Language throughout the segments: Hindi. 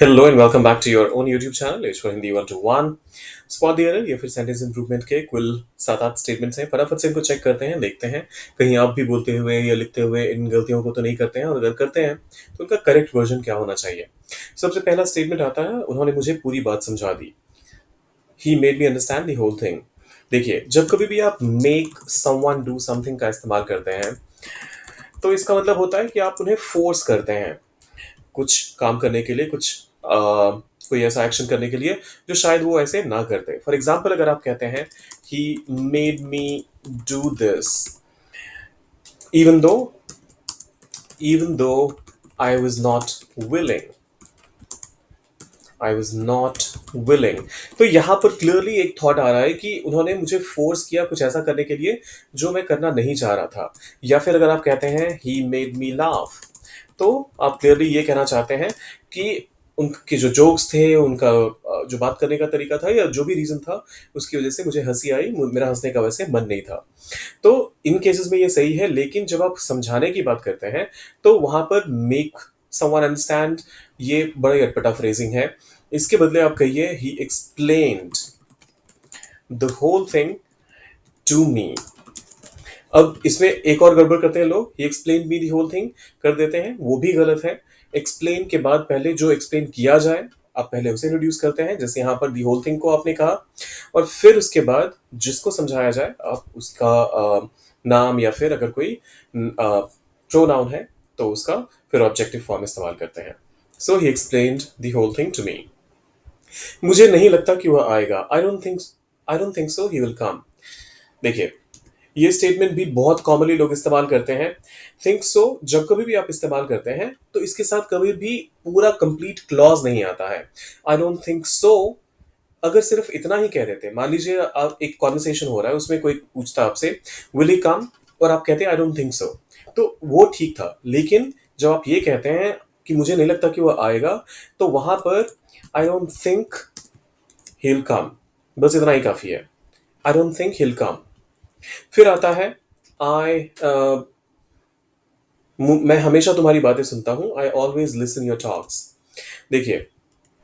Hello and welcome back to your own YouTube channel H for Hindi 1 to 1 spot the error या फिर सेंटेंस इंप्रूवमेंट के कुल 7-8 स्टेटमेंट्स हैं। फटाफट से इनको चेक करते हैं, देखते हैं कहीं आप भी बोलते हुए या लिखते हुए इन गलतियों को तो नहीं करते हैं, और अगर करते हैं तो उनका करेक्ट वर्जन क्या होना चाहिए। सबसे पहला स्टेटमेंट आता है, उन्होंने मुझे पूरी बात समझा दी। He made me understand the whole thing. देखिए, जब कभी भी आप मेक समवन डू समथिंग का इस्तेमाल करते हैं तो इसका मतलब होता है कि आप उन्हें फोर्स करते हैं कुछ काम करने के लिए, कुछ कोई ऐसा एक्शन करने के लिए जो शायद वो ऐसे ना करते। फॉर एग्जाम्पल, अगर आप कहते हैं ही made me do this even though even though I was not willing I was not willing, तो यहां पर क्लियरली एक थॉट आ रहा है कि उन्होंने मुझे फोर्स किया कुछ ऐसा करने के लिए जो मैं करना नहीं चाह रहा था। या फिर अगर आप कहते हैं ही मेड मी लाफ, तो आप क्लियरली ये कहना चाहते हैं कि उनके जो जोक्स थे, उनका जो बात करने का तरीका था या जो भी रीज़न था, उसकी वज़ह से मुझे हँसी आई, मु मेरा हँसने का वैसे मन नहीं था। तो इन केसेस में ये सही है, लेकिन जब आप समझाने की बात करते हैं, तो वहाँ पर मेक समवन अंडरस्टैंड ये बड़ा ही अटपटा फ्रेज़िंग है। इसके बदले आप कहिए he explained the whole thing to me. अब इसमें एक और गड़बड़ करते हैं लोग, he explain me the whole thing कर देते हैं, वो भी गलत है। एक्सप्लेन के बाद पहले जो एक्सप्लेन किया जाए, आप पहले उसे इंट्रोड्यूस करते हैं, जैसे यहाँ पर दी होल थिंग को आपने कहा, और फिर उसके बाद जिसको समझाया जाए आप उसका नाम या फिर अगर कोई प्रोनाउन है तो उसका फिर ऑब्जेक्टिव फॉर्म इस्तेमाल करते हैं। So he explained the whole thing to me. मुझे नहीं लगता कि वह आएगा। I don't think so he will come. देखिए, ये स्टेटमेंट भी बहुत कॉमनली लोग इस्तेमाल करते हैं। थिंक सो जब कभी भी आप इस्तेमाल करते हैं तो इसके साथ कभी भी पूरा कंप्लीट क्लॉज नहीं आता है। आई डोंट थिंक सो अगर सिर्फ इतना ही कह देते, मान लीजिए आप एक कॉन्वर्सेशन हो रहा है, उसमें कोई पूछता आपसे विल ही कम, और आप कहते हैं आई डोंट थिंक सो, तो वो ठीक था। लेकिन जब आप ये कहते हैं कि मुझे नहीं लगता कि वो आएगा, तो वहां पर आई डोंट थिंक he'll come, बस इतना ही काफी है। आई डोंट थिंक he'll come। फिर आता है आई मैं हमेशा तुम्हारी बातें सुनता हूँ, I always listen your talks. देखिए,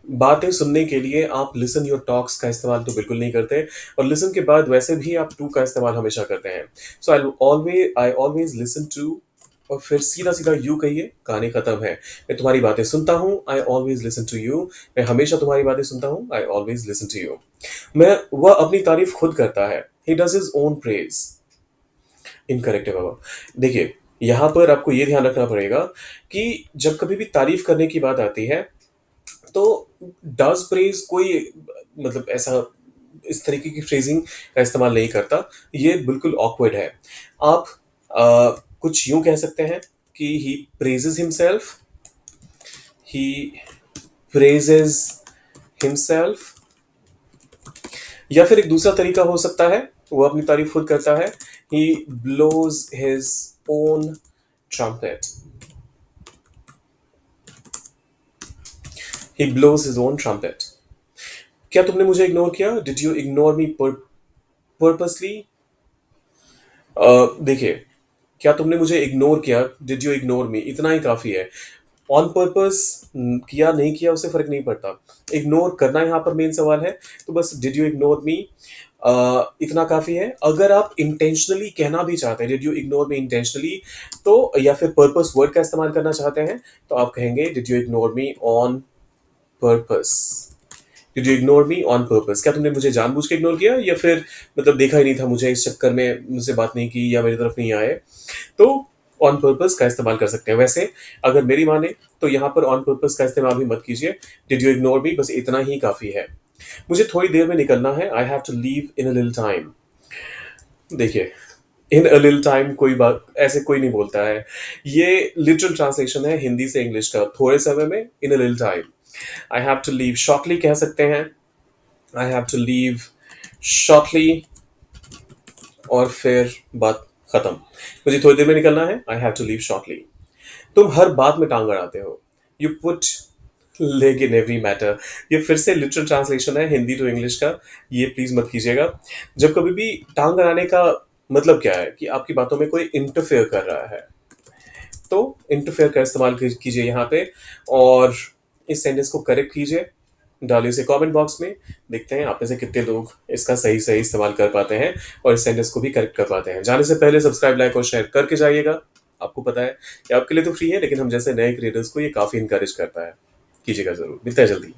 बातें सुनने के लिए आप लिसन योर टॉक्स का इस्तेमाल तो बिल्कुल नहीं करते, और लिसन के बाद वैसे भी आप टू का इस्तेमाल हमेशा करते हैं। सो आई ऑलवेज लिसन टू, और फिर सीधा सीधा यू कहिए, कहानी खत्म है। मैं तुम्हारी बातें सुनता हूँ, I always listen to you. मैं हमेशा तुम्हारी बातें सुनता हूँ, I always listen to you. मैं वह अपनी तारीफ खुद करता है, he does his own praise. Incorrect है बाबा। देखिए, यहाँ पर आपको ये ध्यान रखना पड़ेगा कि जब कभी भी तारीफ करने की बात आती है, तो डज प्रेज कोई मतलब ऐसा इस तरीके की फ्रेजिंग का इस्तेमाल नहीं करता। ये बिल्कुल ऑकवर्ड है। आप कुछ यूं कह सकते हैं कि ही प्रेजेस हिमसेल्फ, ही प्रेजेस हिमसेल्फ। या फिर एक दूसरा तरीका हो सकता है, वो अपनी तारीफ खुद करता है, ही ब्लोज हिज ओन ट्रम्पेट। ही ब्लोज हिज ओन ट्रम्पेट। क्या तुमने मुझे इग्नोर किया? Did you ignore me purposely? देखिए, क्या तुमने मुझे इग्नोर किया? डिड यू इग्नोर मी, इतना ही काफी है। ऑन पर्पस किया नहीं किया उससे फर्क नहीं पड़ता। इग्नोर करना यहाँ पर मेन सवाल है, तो बस डिड यू इग्नोर मी इतना काफी है। अगर आप इंटेंशनली कहना भी चाहते हैं did you ignore me intentionally, तो या फिर पर्पस वर्ड का इस्तेमाल करना चाहते हैं, तो आप कहेंगे did you ignore me on purpose. Did you ignore me on purpose, क्या तुमने मुझे जानबूझ के इग्नोर किया, या फिर मतलब देखा ही नहीं था मुझे, इस चक्कर में मुझसे बात नहीं की या मेरी तरफ नहीं आए। तो ऑन पर्पस का इस्तेमाल कर सकते हैं। वैसे अगर मेरी माने तो यहाँ पर ऑन पर्पस का इस्तेमाल भी मत कीजिए। डिड यू इग्नोर मी, बस इतना ही काफी है। मुझे थोड़ी देर में निकलना है, I have to leave in a little time. देखिए, इन अ लिटिल टाइम कोई बात ऐसे कोई नहीं बोलता है। ये लिटरल ट्रांसलेशन है हिंदी से इंग्लिश का, थोड़े समय में, in a little time. I have to leave shortly कह सकते हैं, I have to leave shortly, और फिर बात खत्म। मुझे थोड़ी देर में निकलना है, I have to leave shortly. तुम हर बात में टांग अड़ाते हो, you put leg in every matter. ये फिर से लिटरल ट्रांसलेशन है हिंदी टू इंग्लिश का, ये प्लीज मत कीजिएगा। जब कभी भी टांग अड़ाने का मतलब क्या है कि आपकी बातों में कोई इंटरफेयर कर रहा है, तो इंटरफेयर का इस्तेमाल कीजिए यहाँ पे। और इस सेंटेंस को करेक्ट कीजिए, डालिए इसे कमेंट बॉक्स में। देखते हैं आप में से कितने लोग इसका सही सही इस्तेमाल कर पाते हैं और इस सेंटेंस को भी करेक्ट कर पाते हैं। जाने से पहले सब्सक्राइब, लाइक और शेयर करके जाइएगा। आपको पता है कि आपके लिए तो फ्री है, लेकिन हम जैसे नए क्रिएटर्स को ये काफ़ी इंकरेज करता है। कीजिएगा ज़रूर। मिलते हैं जल्दी।